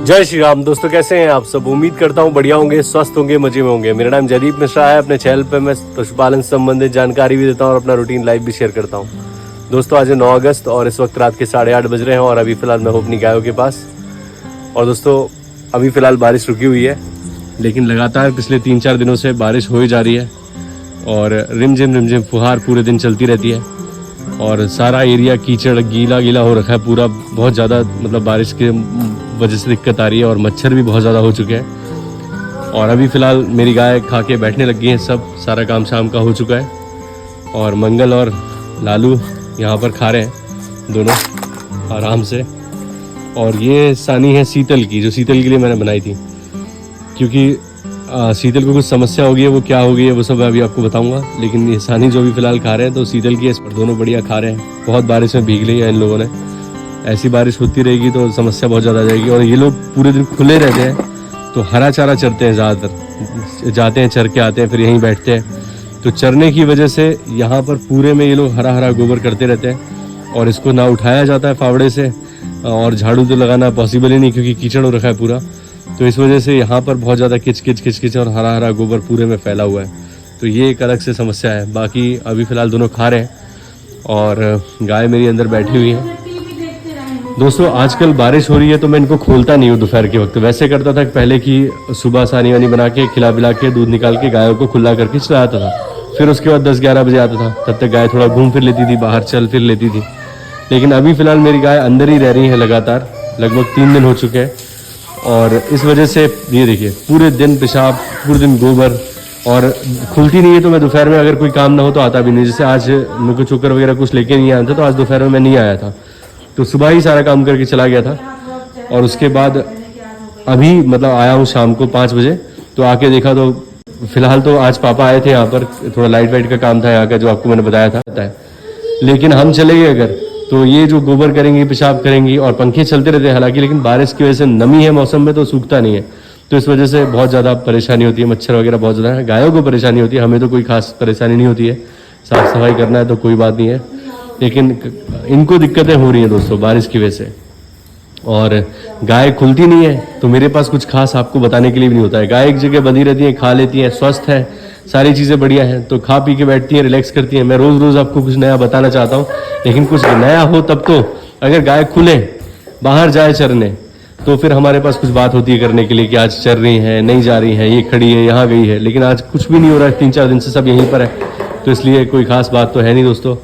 जय श्री राम दोस्तों, कैसे हैं आप सब। उम्मीद करता हूँ बढ़िया होंगे, स्वस्थ होंगे, मजे में होंगे। मेरा नाम जयदीप मिश्रा है। अपने चैनल पे मैं पशुपालन से संबंधित जानकारी भी देता हूँ और अपना रूटीन लाइफ भी शेयर करता हूँ। दोस्तों आज है 9 अगस्त और इस वक्त रात के 8:30 बज रहे हैं और अभी फिलहाल मैं हूँ अपनी गायों के पास। और दोस्तों अभी फिलहाल बारिश रुकी हुई है, लेकिन लगातार पिछले 3-4 दिनों से बारिश हो ही जा रही है और रिमझिम फुहार पूरे दिन चलती रहती है और सारा एरिया कीचड़ गीला हो रखा है पूरा। बहुत ज़्यादा मतलब बारिश के वजह से दिक्कत आ रही है और मच्छर भी बहुत ज़्यादा हो चुके हैं। और अभी फ़िलहाल मेरी गाय खा के बैठने लग गई हैं, सब सारा काम शाम का हो चुका है और मंगल और लालू यहाँ पर खा रहे हैं दोनों आराम से। और ये सानी है शीतल की, जो शीतल के लिए मैंने बनाई थी, क्योंकि शीतल को कुछ समस्या हो गई है। वो क्या हो गई है वो सब अभी आपको बताऊंगा, लेकिन ये सानी जो भी फिलहाल खा रहे हैं तो शीतल की है। दोनों बढ़िया खा रहे हैं। बहुत बारिश में भीग ली है इन लोगों ने। ऐसी बारिश होती रहेगी तो समस्या बहुत ज़्यादा आ जाएगी। और ये लोग पूरे दिन खुले रहते हैं तो हरा चारा चरते हैं, ज़्यादातर जाते हैं चर के आते हैं फिर यहीं बैठते हैं। तो चरने की वजह से यहाँ पर पूरे में ये लोग हरा हरा गोबर करते रहते हैं और इसको ना उठाया जाता है फावड़े से और झाड़ू तो लगाना पॉसिबल ही नहीं, क्योंकि कीचड़ हो रखा है पूरा। तो इस वजह से यहाँ पर बहुत ज़्यादा किच और हरा हरा गोबर पूरे में फैला हुआ है। तो ये एक अलग से समस्या है। बाकी अभी फ़िलहाल दोनों खा रहे हैं और गाय मेरी अंदर बैठी हुई है। दोस्तों आजकल बारिश हो रही है तो मैं इनको खोलता नहीं हूँ दोपहर के वक्त। वैसे करता था पहले कि सुबह सानी वानी बना के खिला पिला के दूध निकाल के गायों को खुला करके चलाता था। फिर उसके बाद 10-11 बजे आता था, तब तक गाय थोड़ा घूम फिर लेती थी, बाहर चल फिर लेती थी। लेकिन अभी फ़िलहाल मेरी गाय अंदर ही रह रही है लगातार, लगभग 3 दिन हो चुके हैं। और इस वजह से ये देखिए पूरे दिन पेशाब, पूरे दिन गोबर, और खुलती नहीं है। तो मैं दोपहर में अगर कोई काम ना हो तो आता भी नहीं। जैसे आज मेरे को चोकर वगैरह कुछ लेके नहीं आया था तो आज दोपहर में मैं नहीं आया था, तो सुबह ही सारा काम करके चला गया था। और उसके बाद अभी मतलब आया हूँ शाम को 5 बजे, तो आके देखा तो फिलहाल तो आज पापा आए थे यहाँ पर, थोड़ा लाइट वाइट का काम था यहाँ का जो आपको मैंने बताया था। लेकिन हम चले गए अगर तो ये जो गोबर करेंगी, पेशाब करेंगी और पंखे चलते रहते हैं हालांकि, लेकिन बारिश की वजह से नमी है मौसम में तो सूखता नहीं है। तो इस वजह से बहुत ज़्यादा परेशानी होती है, मच्छर वगैरह बहुत ज़्यादा है। गायों को परेशानी होती है, हमें तो कोई खास परेशानी नहीं होती है। साफ़ सफाई करना है तो कोई बात नहीं है, लेकिन इनको दिक्कतें हो रही हैं दोस्तों बारिश की वजह से। और गाय खुलती नहीं है तो मेरे पास कुछ खास आपको बताने के लिए भी नहीं होता है। गाय एक जगह बंधी रहती है, खा लेती है, स्वस्थ है, सारी चीज़ें बढ़िया हैं, तो खा पी के बैठती हैं, रिलैक्स करती हैं। मैं रोज़ आपको कुछ नया बताना चाहता हूँ, लेकिन कुछ नया हो तब तो। अगर गाय खुले बाहर जाए चरने तो फिर हमारे पास कुछ बात होती है करने के लिए कि आज चर रही है, नहीं जा रही है, ये खड़ी है, यहाँ गई है। लेकिन आज कुछ भी नहीं हो रहा है, 3-4 दिन से सब यहीं पर है, तो इसलिए कोई खास बात तो है नहीं दोस्तों।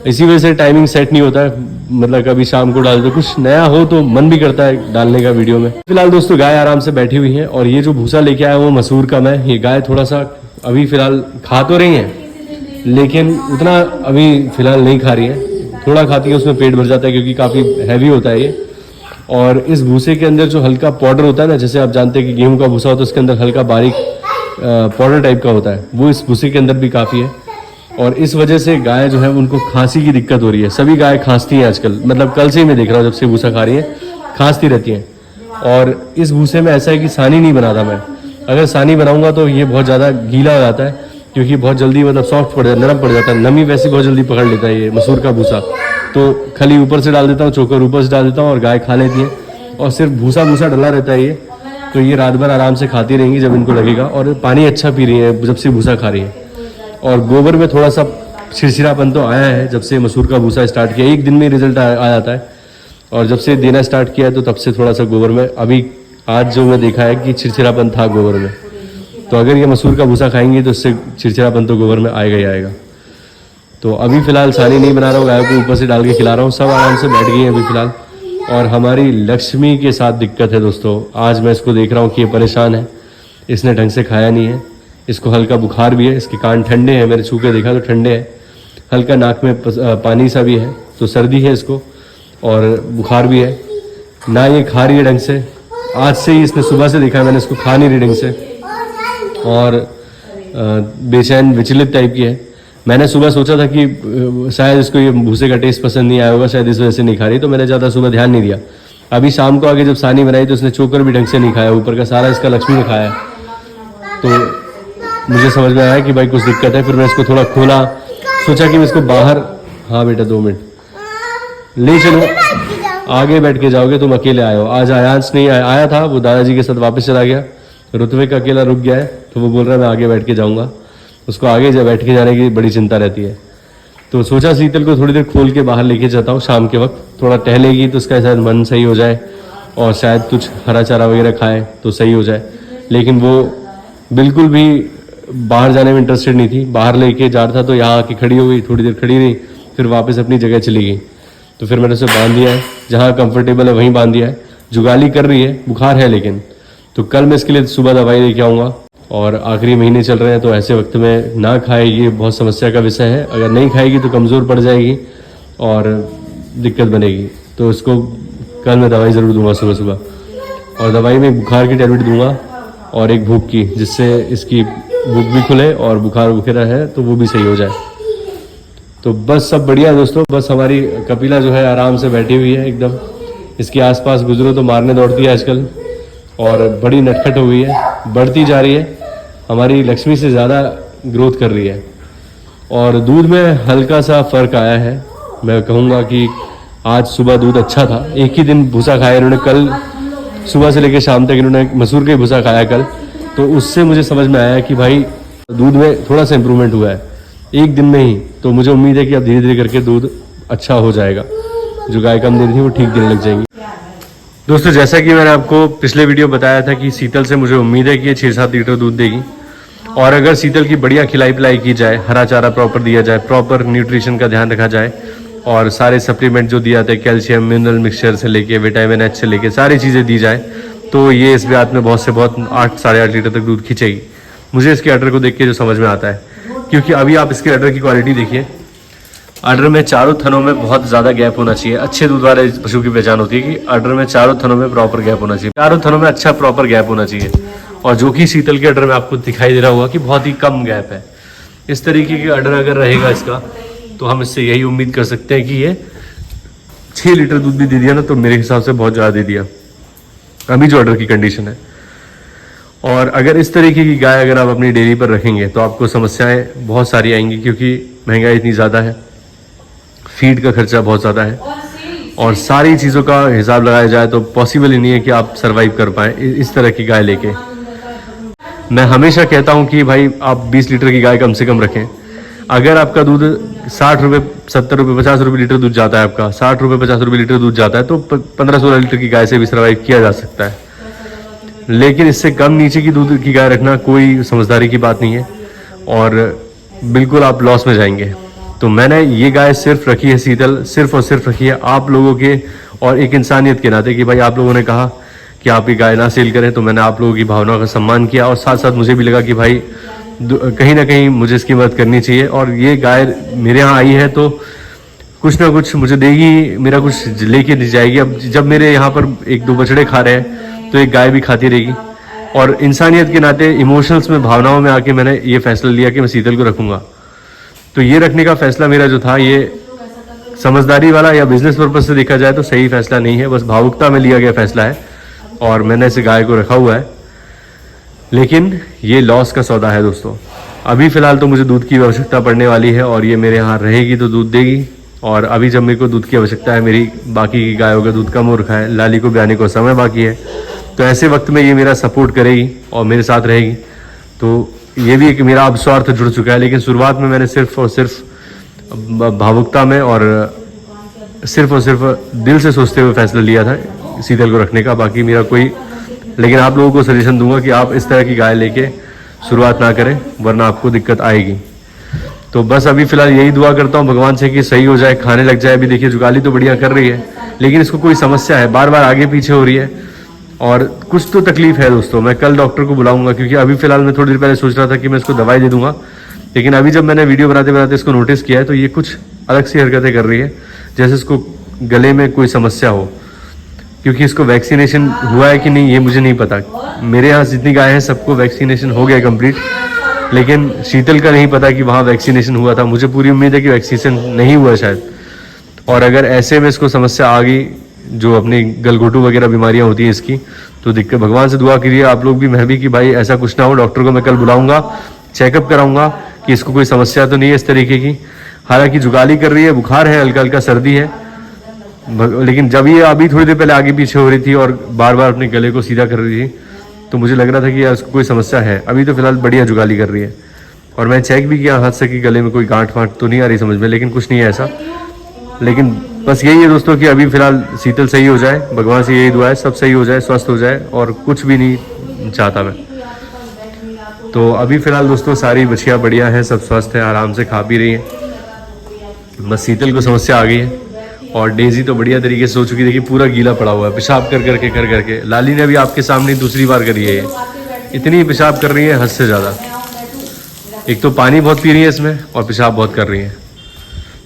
इसी वजह से टाइमिंग सेट नहीं होता है, मतलब कभी शाम को डाल दो, कुछ नया हो तो मन भी करता है डालने का वीडियो में। फिलहाल दोस्तों गाय आराम से बैठी हुई है और ये जो भूसा लेके आया वो मसूर का मैं। ये गाय थोड़ा सा अभी फिलहाल खा तो रही है, लेकिन उतना अभी फिलहाल नहीं खा रही है। थोड़ा खाती है उसमें पेट भर जाता है क्योंकि काफ़ी हैवी होता है ये। और इस भूसे के अंदर जो हल्का पाउडर होता है ना, जैसे आप जानते हैं कि गेहूँ का भूसा होता है उसके अंदर हल्का बारीक पाउडर टाइप का होता है, वो इस भूसे के अंदर भी काफ़ी है। और इस वजह से गाय जो है उनको खांसी की दिक्कत हो रही है। सभी गाय खांसती हैं आजकल, मतलब कल से ही मैं देख रहा हूँ, जब से भूसा खा रही है खांसती रहती हैं। और इस भूसे में ऐसा है कि सानी नहीं बनाता मैं। अगर सानी बनाऊंगा तो ये बहुत ज़्यादा गीला हो जाता है, क्योंकि बहुत जल्दी मतलब सॉफ्ट पड़ जाता है, नरम पड़ जाता है। नमी वैसे बहुत जल्दी पकड़ लेता है ये मसूर का भूसा। तो खली ऊपर से डाल देता हूँ, चोकर ऊपर से डाल देता हूँ और गाय खा लेती है। और सिर्फ भूसा डला रहता है ये, तो ये रात भर आराम से खाती रहेंगी जब इनको लगेगा। और पानी अच्छा पी रही है जब से भूसा खा रही है। और गोबर में थोड़ा सा छिरछिरापन तो आया है जब से मसूर का भूसा स्टार्ट किया, एक दिन में रिजल्ट आ जाता है। और जब से देना स्टार्ट किया है तो तब से थोड़ा सा गोबर में अभी आज जो मैं देखा है कि छिरछिरापन था गोबर में। तो अगर ये मसूर का भूसा खाएंगे तो इससे छिरछिरापन तो गोबर में आएगा ही आएगा। तो अभी फ़िलहाल सानी नहीं बना रहा हूँ, गायों को ऊपर से डाल के खिला रहा हूँ। सब आराम से बैठ गई हैं अभी फ़िलहाल। और हमारी लक्ष्मी के साथ दिक्कत है दोस्तों। आज मैं इसको देख रहा हूँ कि ये परेशान है, इसने ढंग से खाया नहीं है, इसको हल्का बुखार भी है, इसके कान ठंडे हैं, मैंने छू के देखा तो ठंडे हैं, हल्का नाक में पानी सा भी है, तो सर्दी है इसको और बुखार भी है। ना ये खा रही है ढंग से, आज से ही इसने सुबह से देखा है मैंने, इसको खा नहीं रही ढंग से और बेचैन विचलित टाइप की है। मैंने सुबह सोचा था कि शायद इसको ये भूसे का टेस्ट पसंद नहीं आया होगा, शायद इस वजह से नहीं खा रही, तो मैंने ज़्यादा सुबह ध्यान नहीं दिया। अभी शाम को आगे जब सानी बनाई तो उसने चोकर भी ढंग से नहीं खाया, ऊपर का सारा इसका लक्ष्मी ने खाया। तो मुझे समझ में आया कि भाई कुछ दिक्कत है। फिर मैं इसको थोड़ा खोला, सोचा कि मैं इसको बाहर, हाँ बेटा 2 मिनट ले चलो, आगे बैठ के जाओगे, तुम अकेले आए हो। आज आयाज नहीं आया था, वो दादाजी के साथ वापस चला गया। ऋत्विक अकेला रुक गया है, तो वो बोल रहा है मैं आगे बैठ के जाऊँगा। उसको आगे बैठ के जाने की बड़ी चिंता रहती है। तो सोचा शीतल को थोड़ी देर खोल के बाहर लेके जाता हूँ शाम के वक्त, थोड़ा टहलेगी तो उसका शायद मन सही हो जाए और शायद कुछ हरा चारा वगैरह खाए तो सही हो जाए। लेकिन वो बिल्कुल भी बाहर जाने में इंटरेस्टेड नहीं थी। बाहर लेके जा रहा था तो यहाँ आके खड़ी हो गई, थोड़ी देर खड़ी रही, फिर वापस अपनी जगह चली गई। तो फिर मैंने उसे बांध दिया है, जहाँ कंफर्टेबल है वहीं बांध दिया है। जुगाली कर रही है, बुखार है लेकिन। तो कल मैं इसके लिए सुबह दवाई लेके आऊँगा। और आखिरी महीने चल रहे हैं तो ऐसे वक्त में ना खाए ये बहुत समस्या का विषय है। अगर नहीं खाएगी तो कमज़ोर पड़ जाएगी और दिक्कत बनेगी। तो इसको कल मैं दवाई ज़रूर दूंगा सुबह सुबह। और दवाई में बुखार की टैबलेट दूंगा और एक भूख की, जिससे इसकी भूख भी खुले और बुखार वगैरह है तो वो भी सही हो जाए। तो बस सब बढ़िया है दोस्तों। बस हमारी कपिला जो है आराम से बैठी हुई है एकदम। इसके आसपास गुजरो तो मारने दौड़ती है आजकल और बड़ी नटखट हो गई है, बढ़ती जा रही है। हमारी लक्ष्मी से ज़्यादा ग्रोथ कर रही है। और दूध में हल्का सा फ़र्क आया है। मैं कहूँगा कि आज सुबह दूध अच्छा था। एक ही दिन भूसा खाया इन्होंने, कल सुबह से लेकर शाम तक इन्होंने मसूर का ही भूसा खाया कल। तो उससे मुझे समझ में आया कि भाई दूध में थोड़ा सा इम्प्रूवमेंट हुआ है एक दिन में ही। तो मुझे उम्मीद है कि अब धीरे धीरे करके दूध अच्छा हो जाएगा। जो गाय कम दे रही थी वो ठीक देने लग जाएंगी। दोस्तों जैसा कि मैंने आपको पिछले वीडियो बताया था कि शीतल से मुझे उम्मीद है कि ये 6-7 लीटर दूध देगी। और अगर शीतल की बढ़िया खिलाई पिलाई की जाए, हरा चारा प्रॉपर दिया जाए, प्रॉपर न्यूट्रिशन का ध्यान रखा जाए और सारे सप्लीमेंट जो दिए जाते हैं, कैल्शियम मिनरल मिक्सचर से लेके विटामिन एच से लेके सारी चीज़ें दी जाए, तो ये इस ब्यात में बहुत से बहुत 8-8.5 लीटर तक दूध खींचेगी। मुझे इसके अडर को देख के जो समझ में आता है, क्योंकि अभी आप इसके अडर की क्वालिटी देखिए। अडर में चारों थनों में बहुत ज़्यादा गैप होना चाहिए। अच्छे दूध वाले पशु की पहचान होती है कि अडर में चारों थनों में प्रॉपर गैप होना चाहिए। चारों थनों में अच्छा प्रॉपर गैप होना चाहिए। और जो कि शीतल के अडर में आपको दिखाई दे रहा होगा कि बहुत ही कम गैप है। इस तरीके के अडर अगर रहेगा इसका, तो हम इससे यही उम्मीद कर सकते हैं कि ये 6 लीटर दूध भी दे दिया ना, तो मेरे हिसाब से बहुत ज़्यादा दे दिया अभी जो अडर की कंडीशन है। और अगर इस तरीके की गाय अगर आप अपनी डेयरी पर रखेंगे तो आपको समस्याएं बहुत सारी आएंगी, क्योंकि महंगाई इतनी ज़्यादा है, फीड का खर्चा बहुत ज़्यादा है और सारी चीज़ों का हिसाब लगाया जाए तो पॉसिबल ही नहीं है कि आप सरवाइव कर पाएँ इस तरह की गाय लेके। मैं हमेशा कहता हूं कि भाई आप 20 लीटर की गाय कम से कम रखें। अगर आपका दूध 60 रुपये 70 रुपये 50 रुपये लीटर दूध जाता है, आपका 60 रुपये 50 रुपये लीटर दूध जाता है, तो 15-16 लीटर की गाय से भी सर्वाइव किया जा सकता है। लेकिन इससे कम नीचे की दूध की गाय रखना कोई समझदारी की बात नहीं है और बिल्कुल आप लॉस में जाएंगे। तो मैंने ये गाय सिर्फ रखी है शीतल, सिर्फ और सिर्फ रखी है आप लोगों के और एक इंसानियत के नाते कि भाई आप लोगों ने कहा कि आप ये गाय ना सेल करें, तो मैंने आप लोगों की भावनाओं का सम्मान किया। और साथ साथ मुझे भी लगा कि भाई कहीं ना कहीं मुझे इसकी मदद करनी चाहिए। और ये गाय मेरे यहाँ आई है तो कुछ ना कुछ मुझे देगी, मेरा कुछ लेके जाएगी। अब जब मेरे यहाँ पर 1-2 बछड़े खा रहे हैं तो एक गाय भी खाती रहेगी। और इंसानियत के नाते इमोशंस में, भावनाओं में आके मैंने ये फैसला लिया कि मैं शीतल को रखूँगा। तो ये रखने का फैसला मेरा जो था, ये समझदारी वाला या बिजनेस पर्पज से देखा जाए तो सही फैसला नहीं है, बस भावुकता में लिया गया फैसला है और मैंने इस गाय को रखा हुआ है। लेकिन ये लॉस का सौदा है दोस्तों। अभी फ़िलहाल तो मुझे दूध की आवश्यकता पड़ने वाली है और ये मेरे यहाँ रहेगी तो दूध देगी। और अभी जब मेरे को दूध की आवश्यकता है, मेरी बाकी की गायों का दूध कम हो रखा है, लाली को ब्याने को समय बाकी है, तो ऐसे वक्त में ये मेरा सपोर्ट करेगी और मेरे साथ रहेगी। तो ये भी एक मेरा अब स्वार्थ जुड़ चुका है। लेकिन शुरुआत में मैंने सिर्फ और सिर्फ भावुकता में और सिर्फ दिल से सोचते हुए फैसला लिया था शीतल को रखने का। बाकी मेरा कोई, लेकिन आप लोगों को सजेशन दूंगा कि आप इस तरह की गाय लेके शुरुआत ना करें, वरना आपको दिक्कत आएगी। तो बस अभी फ़िलहाल यही दुआ करता हूँ भगवान से कि सही हो जाए, खाने लग जाए। अभी देखिए जुगाली तो बढ़िया कर रही है, लेकिन इसको कोई समस्या है, बार बार आगे पीछे हो रही है और कुछ तो तकलीफ है दोस्तों। मैं कल डॉक्टर को बुलाऊंगा, क्योंकि अभी फ़िलहाल मैं थोड़ी देर पहले सोच रहा था कि मैं इसको दवाई दे दूंगा, लेकिन अभी जब मैंने वीडियो बनाते बनाते इसको नोटिस किया है तो ये कुछ अलग सी हरकतें कर रही है, जैसे इसको गले में कोई समस्या हो। क्योंकि इसको वैक्सीनेशन हुआ है कि नहीं ये मुझे नहीं पता। मेरे यहाँ जितनी गाय हैं सबको वैक्सीनेशन हो गया कंप्लीट, लेकिन शीतल का नहीं पता कि वहाँ वैक्सीनेशन हुआ था। मुझे पूरी उम्मीद है कि वैक्सीनेशन नहीं हुआ शायद। और अगर ऐसे में इसको समस्या आ गई, जो अपनी गलघोटू वगैरह बीमारियाँ होती हैं इसकी, तो दिक्कत, भगवान से दुआ कीजिए आप लोग भी, मैं भी, कि भाई ऐसा कुछ ना हो। डॉक्टर को मैं कल बुलाऊंगा, चेकअप कराऊंगा कि इसको कोई समस्या तो नहीं है इस तरीके की। हालांकि जुगाली कर रही है, बुखार है, हल्का हल्का सर्दी है, लेकिन जब ये अभी थोड़ी देर पहले आगे पीछे हो रही थी और बार बार अपने गले को सीधा कर रही थी तो मुझे लग रहा था कि यार उसको कोई समस्या है। अभी तो फिलहाल बढ़िया जुगाली कर रही है और मैं चेक भी किया हाथ से कि गले में कोई गांठ वांठ तो नहीं आ रही समझ में, लेकिन कुछ नहीं है ऐसा। लेकिन बस यही है दोस्तों कि अभी फिलहाल शीतल सही हो जाए, भगवान से यही दुआ है, सब सही हो जाए, स्वस्थ हो जाए और कुछ भी नहीं चाहता मैं। तो अभी फिलहाल दोस्तों सारी बच्चियाँ बढ़िया हैं, सब स्वस्थ हैं, आराम से खा पी रही हैं। बस शीतल को समस्या आ गई है और डेजी तो बढ़िया तरीके से हो चुकी है। देखिए पूरा गीला पड़ा हुआ है पेशाब कर करके। लाली ने भी आपके सामने दूसरी बार करी है, ये इतनी पेशाब कर रही है हद से ज़्यादा। एक तो पानी बहुत पी रही है इसमें और पेशाब बहुत कर रही है।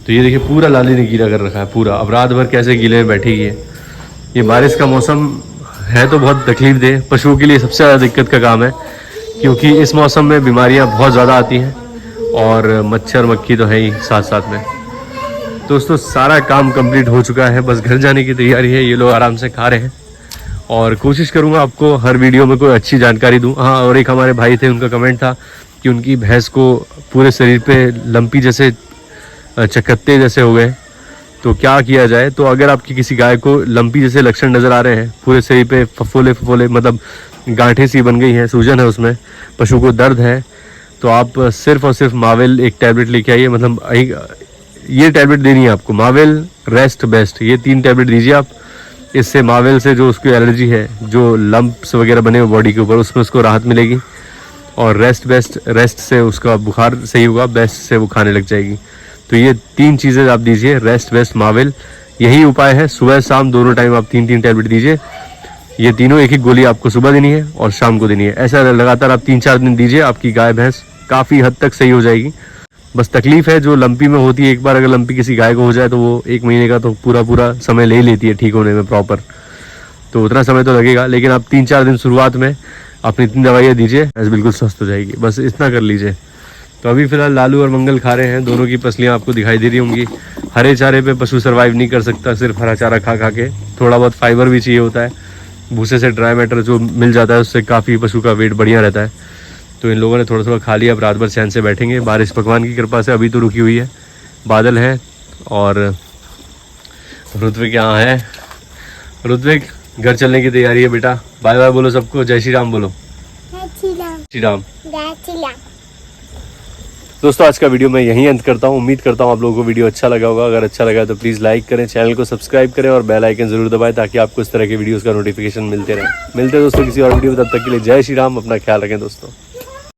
तो ये देखिए पूरा लाली ने गीला कर रखा है पूरा। अब रात भर कैसे गीले में बैठेगी ये बारिश का मौसम है तो बहुत तकलीफ दे, पशुओं के लिए सबसे ज़्यादा दिक्कत का काम है क्योंकि इस मौसम में बीमारियां बहुत ज़्यादा आती हैं और मच्छर मक्खी तो है ही साथ साथ में। दोस्तों सारा काम कंप्लीट हो चुका है, बस घर जाने की तैयारी है। ये लोग आराम से खा रहे हैं और कोशिश करूँगा आपको हर वीडियो में कोई अच्छी जानकारी दूँ। हाँ, और एक हमारे भाई थे, उनका कमेंट था कि उनकी भैंस को पूरे शरीर पे लंपी जैसे चकत्ते जैसे हो गए, तो क्या किया जाए। तो अगर आपकी किसी गाय को लंपी जैसे लक्षण नज़र आ रहे हैं, पूरे शरीर पे फफोले मतलब गांठें सी बन गई हैं, सूजन है उसमें, पशु को दर्द है, तो आप सिर्फ और सिर्फ मावेल एक टैबलेट लेके आइए। मतलब ये टैबलेट देनी है आपको, मावेल, रेस्ट बेस्ट, ये 3 टैबलेट दीजिए आप। इससे मावेल से जो उसकी एलर्जी है, जो लंप्स वगैरह बने हुए बॉडी के ऊपर, उसमें उसको राहत मिलेगी। और रेस्ट बेस्ट, रेस्ट से उसका बुखार सही होगा, बेस्ट से वो खाने लग जाएगी। तो ये 3 चीज़ें आप दीजिए, रेस्ट बेस्ट, मावेल, यही उपाय है। सुबह शाम दोनों टाइम आप 3-3 टैबलेट दीजिए। ये तीनों एक गोली आपको सुबह देनी है और शाम को देनी है। ऐसा लगातार आप 3-4 दिन दीजिए, आपकी गाय भैंस काफ़ी हद तक सही हो जाएगी। बस तकलीफ है जो लंपी में होती है, एक बार अगर लंपी किसी गाय को हो जाए तो वो 1 महीने का तो पूरा समय ले लेती है ठीक होने में प्रॉपर, तो उतना समय तो लगेगा। लेकिन आप 3-4 दिन शुरुआत में अपनी इतनी दवाइयाँ दीजिए, भैंस बिल्कुल स्वस्थ हो जाएगी। बस इतना कर लीजिए। तो अभी फिलहाल लालू और मंगल खा रहे हैं, दोनों की पसलियाँ आपको दिखाई दे रही होंगी। हरे चारे पे पशु सर्वाइव नहीं कर सकता, सिर्फ हरा चारा खा खा के। थोड़ा बहुत फाइबर भी चाहिए होता है, भूसे से ड्राई मैटर जो मिल जाता है उससे काफ़ी पशु का वेट बढ़िया रहता है। तो इन लोगों ने थोड़ा थोड़ा खा लिया, अब रात भर चैन से बैठेंगे। बारिश भगवान की कृपा से अभी तो रुकी हुई है, बादल है। और ऋत्विक यहाँ है। ऋत्विक घर चलने की तैयारी है बेटा, बाय बाय बोलो सबको, जय श्री राम बोलो। श्री राम। दोस्तों आज का वीडियो मैं यहीं अंत करता हूँ। उम्मीद करता हूँ आप लोगों को वीडियो अच्छा लगा होगा। अगर अच्छा लगा तो प्लीज़ लाइक करें, चैनल को सब्सक्राइब करें और बेल आइकन जरूर दबाएं ताकि आपको इस तरह के वीडियोस का नोटिफिकेशन मिलते रहे। मिलते हैं दोस्तों किसी और वीडियो में, तब तक के लिए जय श्री राम। अपना ख्याल रखें दोस्तों।